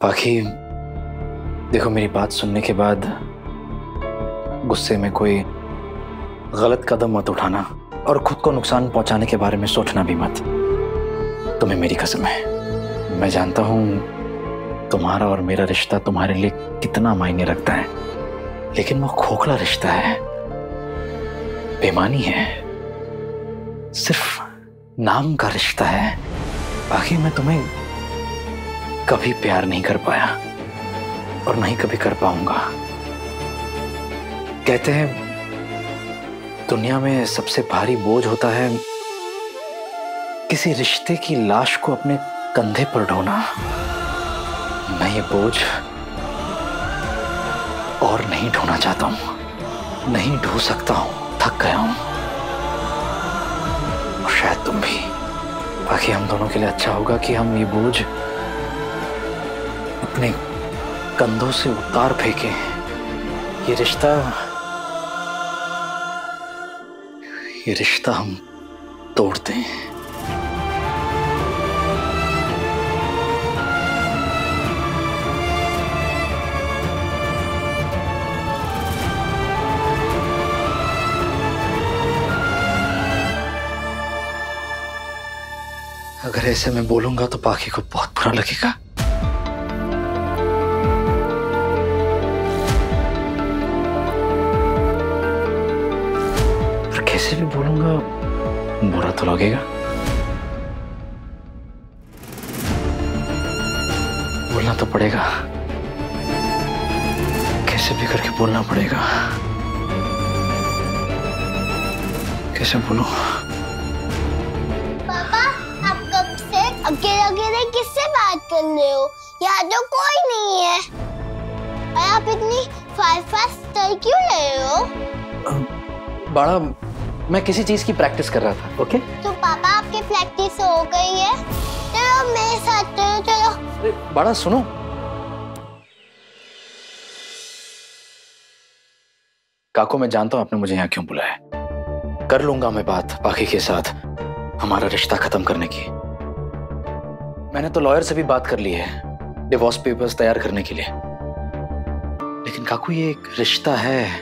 बाकी देखो, मेरी बात सुनने के बाद गुस्से में कोई गलत कदम मत उठाना और खुद को नुकसान पहुंचाने के बारे में सोचना भी मत। तुम्हें मेरी कसम है, मैं जानता हूं तुम्हारा और मेरा रिश्ता तुम्हारे लिए कितना मायने रखता है, लेकिन वो खोखला रिश्ता है, बेईमानी है, सिर्फ नाम का रिश्ता है। बाकी मैं तुम्हें कभी प्यार नहीं कर पाया और नहीं कभी कर पाऊंगा। कहते हैं दुनिया में सबसे भारी बोझ होता है किसी रिश्ते की लाश को अपने कंधे पर ढोना। मैं ये बोझ और नहीं ढोना चाहता हूं, नहीं ढो सकता हूं, थक गया हूं, और शायद तुम भी। बाकी हम दोनों के लिए अच्छा होगा कि हम ये बोझ अपने कंधों से उतार फेंकें। ये रिश्ता हम तोड़ते हैं। अगर ऐसे मैं बोलूंगा तो बाकी को बहुत बुरा लगेगा। पर कैसे भी बोलूंगा बुरा तो लगेगा। बोलना तो पड़ेगा, कैसे भी करके बोलना पड़ेगा। कैसे बोलूं? अकेले अकेले किससे बात कर रहे हो? यहाँ तो कोई नहीं है। और आप इतनी फास्ट क्यों रहे हो? बड़ा, मैं किसी चीज की प्रैक्टिस कर रहा था। ओके? तो पापा आपकी प्रैक्टिस हो गई है, चलो मेरे साथ चलो। चलो बड़ा सुनो, काकू मैं जानता हूं आपने मुझे यहाँ क्यों बुलाया। कर लूंगा मैं बात बाकी के साथ हमारा रिश्ता खत्म करने की। मैंने तो लॉयर से भी बात कर ली है डिवोर्स पेपर्स तैयार करने के लिए। लेकिन काकू ये एक रिश्ता है,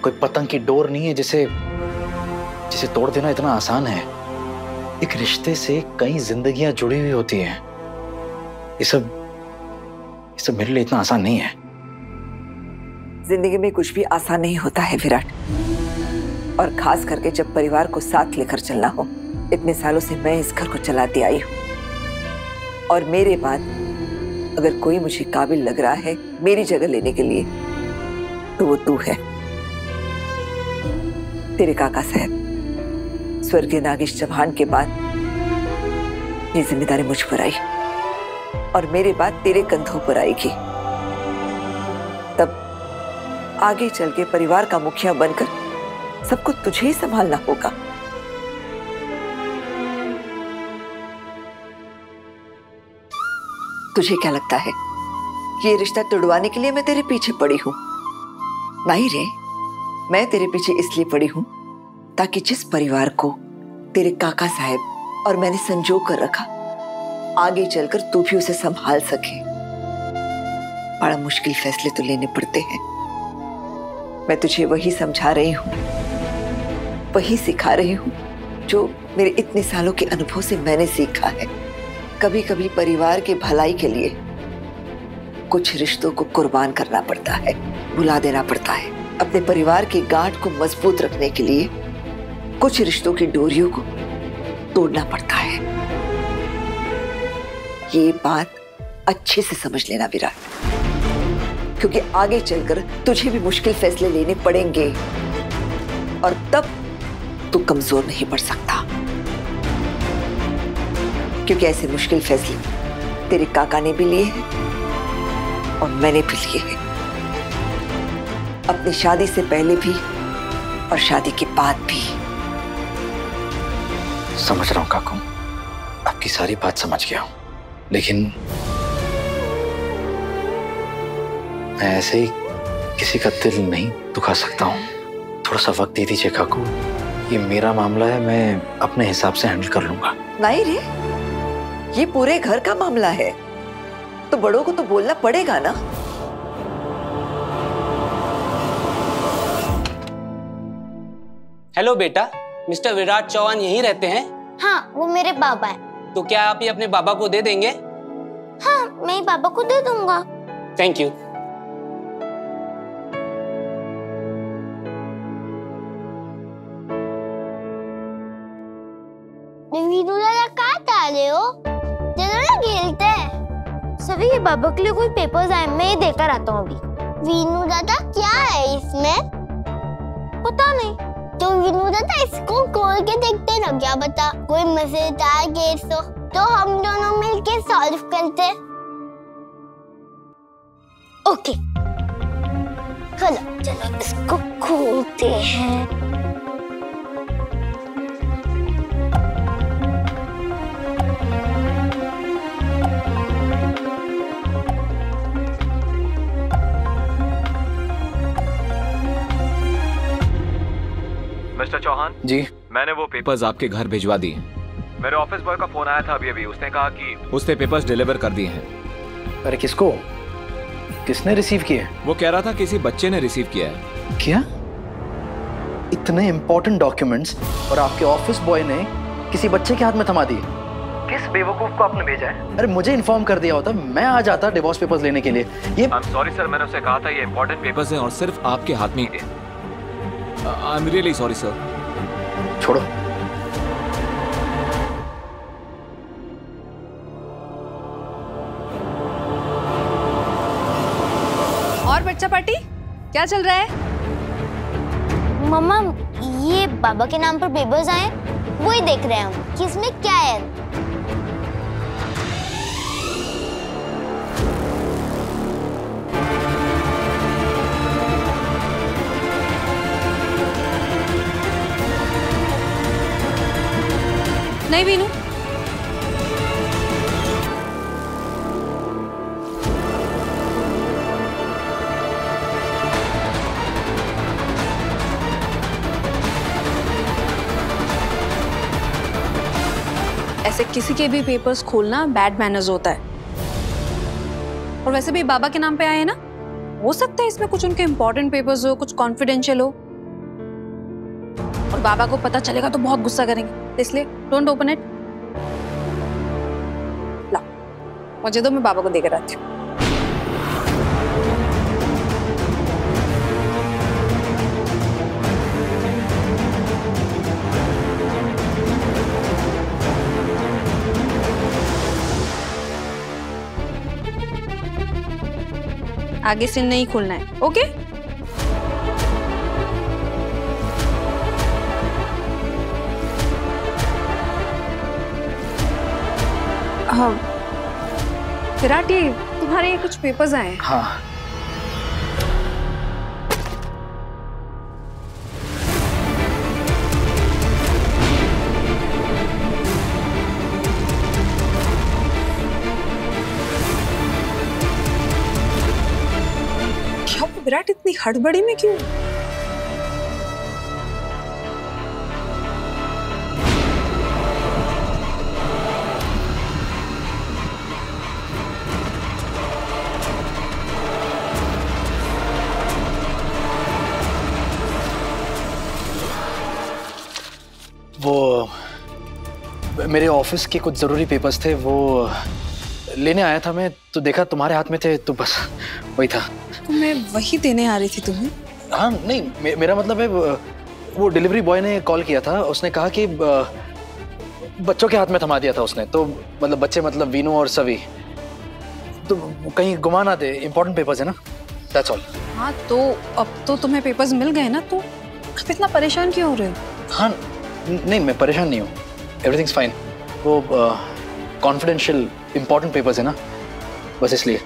कोई पतंग की डोर नहीं है जिसे तोड़ देना इतना आसान है। एक रिश्ते से कई जिंदगियां जुड़ी हुई होती हैं। ये सब मेरे लिए इतना आसान नहीं है। जिंदगी में कुछ भी आसान नहीं होता है विराट, और खास करके जब परिवार को साथ लेकर चलना हो। इतने सालों से मैं इस घर को चलाती आई हूँ, और मेरे बाद अगर कोई मुझे काबिल लग रहा है मेरी जगह लेने के लिए तो वो तू है। तेरे काका साहब स्वर्गीय नागेश चौहान के बाद ये जिम्मेदारी मुझ पर आई, और मेरे बाद तेरे कंधों पर आएगी। तब आगे चल के परिवार का मुखिया बनकर सबको तुझे ही संभालना होगा। तुझे क्या लगता है ये रिश्ता तोड़वाने के लिए मैं तेरे पीछे पड़ी हूं? नहीं रे, मैं तेरे पीछे इसलिए पड़ी हूं ताकि जिस परिवार को तेरे काका साहब और मैंने संजो कर रखा, आगे चलकर तू भी उसे संभाल सके। बड़ा मुश्किल फैसले तो लेने पड़ते हैं। मैं तुझे वही समझा रही हूं, वही सिखा रही हूं जो मेरे इतने सालों के अनुभव से मैंने सीखा है। कभी कभी परिवार के भलाई के लिए कुछ रिश्तों को कुर्बान करना पड़ता है, भुला देना पड़ता है। अपने परिवार की गांठ को मजबूत रखने के लिए कुछ रिश्तों की डोरियों को तोड़ना पड़ता है। ये बात अच्छे से समझ लेना विराट, क्योंकि आगे चलकर तुझे भी मुश्किल फैसले लेने पड़ेंगे, और तब तू कमजोर नहीं पड़ सकता। क्योंकि ऐसे मुश्किल फैसले तेरे काका ने भी लिए हैं और मैंने भी लिए हैं, अपनी शादी से पहले भी और शादी के बाद भी। समझ रहा हूं काकू, आपकी सारी बात समझ गया हूं, लेकिन मैं ऐसे ही किसी का दिल नहीं दुखा सकता हूं। थोड़ा सा वक्त दे दीजिए काकू, ये मेरा मामला है, मैं अपने हिसाब से हैंडल कर लूंगा। नहीं रे, ये पूरे घर का मामला है। तो बड़ों को तो बोलना पड़ेगा ना। हेलो बेटा, मिस्टर विराट चौहान यहीं रहते हैं? हाँ, वो मेरे पापा है। तो क्या आप ये अपने बाबा को दे देंगे? हाँ, मैं ही पापा को दे दूंगा। Thank you. वीनू दादा कहाँ जा रहे हो? चलो ना खेलते हैं। सभी ये बाबा के लिए कोई पेपर्स आए, मैं ये देकर आता हूँ अभी। वीनू दादा क्या है इसमें? पता नहीं। तो वीनू दादा इसको खोल के देखते ना, क्या बता कोई मजेदार केस हो तो हम दोनों मिलके सॉल्व करते। ओके चलो चलो इसको खोलते हैं। मिस्टर चौहान जी। मैंने वो पेपर्स आपके घर भिजवा दिए। मेरे ऑफिस बॉय का फोन आया था अभी, उसने कहा कि उसने पेपर्स डिलीवर कर दिए हैं। अरे किसको? किसने रिसीव किए? वो कह रहा था किसी बच्चे ने रिसीव किया है। क्या? इतने इंपॉर्टेंट डॉक्यूमेंट्स और आपके ऑफिस बॉय ने किसी बच्चे के हाथ में थमा दिए? किस बेवकूफ को आपने भेजा है? अरे मुझे इन्फॉर्म कर दिया होता, मैं आ जाता डिवोर्स पेपर्स लेने के लिए। ये आई एम सॉरी सर, मैंने उसे कहा था ये इंपॉर्टेंट पेपर्स हैं और सिर्फ आपके हाथ में ही थे। I am really sorry sir. छोड़ो। और बच्चा पार्टी क्या चल रहा है? मम्मा, ये बाबा के नाम पर पेपर्स आए, वही देख रहे हैं हम कि इसमें क्या है। नहीं वीनू, ऐसे किसी के भी पेपर्स खोलना बैड मैनर्स होता है। और वैसे भी बाबा के नाम पे आए हैं ना, हो सकता है इसमें कुछ उनके इंपॉर्टेंट पेपर्स हो, कुछ कॉन्फिडेंशियल हो, और बाबा को पता चलेगा तो बहुत गुस्सा करेंगे, इसलिए डोंट ओपन इट। ला, मुझे तो मैं बाबा को देकर आती हूँ। आगे से नहीं खोलना है, ओके? हाँ विराट, ये तुम्हारे कुछ पेपर्स आए हैं। हाँ। क्या विराट इतनी हड़बड़ी में क्यों? वो मेरे ऑफिस के कुछ जरूरी पेपर्स थे, वो लेने आया था मैं, तो देखा तुम्हारे हाथ में थे, तो बस वही था। तो मैं वही देने आ रही थी तुम्हें। हाँ नहीं, मेरा मतलब है वो डिलीवरी बॉय ने कॉल किया था, उसने कहा कि बच्चों के हाथ में थमा दिया था उसने, तो मतलब बच्चे मतलब वीनू और सभी, तो कहीं गुमा ना दे, इंपॉर्टेंट पेपर्स है ना, दैट्स ऑल। हाँ तो अब तो तुम्हें पेपर्स मिल गए ना, तो आप इतना परेशान क्यों हो रहे हो? हाँ नहीं, मैं परेशान नहीं हूँ, एवरीथिंग्स फाइन। वो कॉन्फिडेंशियल इंपॉर्टेंट पेपर्स है ना, बस इसलिए।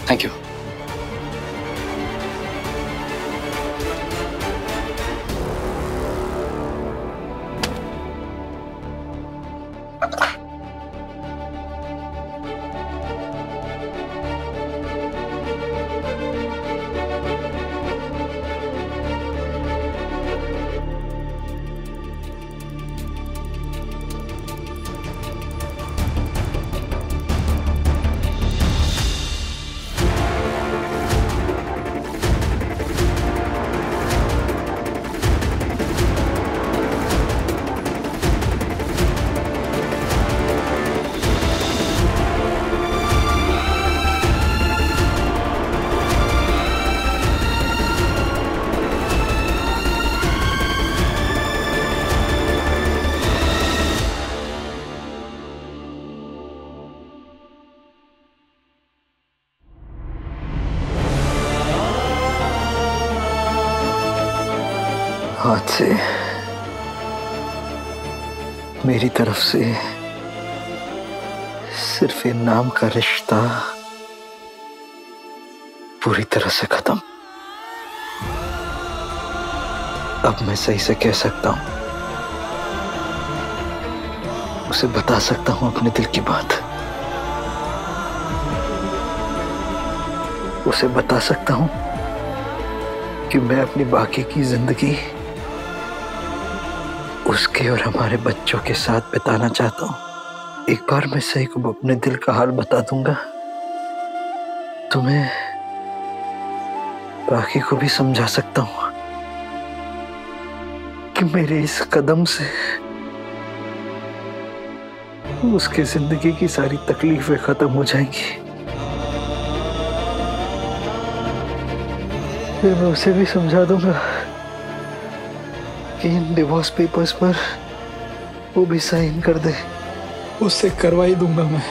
Thank you. आज से मेरी तरफ से सिर्फ ये नाम का रिश्ता पूरी तरह से खत्म। अब मैं सही से कह सकता हूं, उसे बता सकता हूं अपने दिल की बात, उसे बता सकता हूं कि मैं अपनी बाकी की जिंदगी उसके और हमारे बच्चों के साथ बिताना चाहता हूं। एक बार मैं सही को अपने दिल का हाल बता दूंगा तो मैं बाकी को भी समझा सकता हूं कि मेरे इस कदम से उसके जिंदगी की सारी तकलीफें खत्म हो जाएंगी। फिर मैं उसे भी समझा दूंगा कि इन डिवोर्स पेपर्स पर वो भी साइन कर दे, उससे करवा ही दूंगा मैं।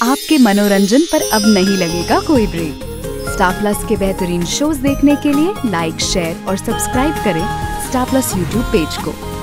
आपके मनोरंजन पर अब नहीं लगेगा कोई ब्रेक। स्टार प्लस के बेहतरीन शोज देखने के लिए लाइक, शेयर और सब्सक्राइब करें स्टार प्लस यूट्यूब पेज को।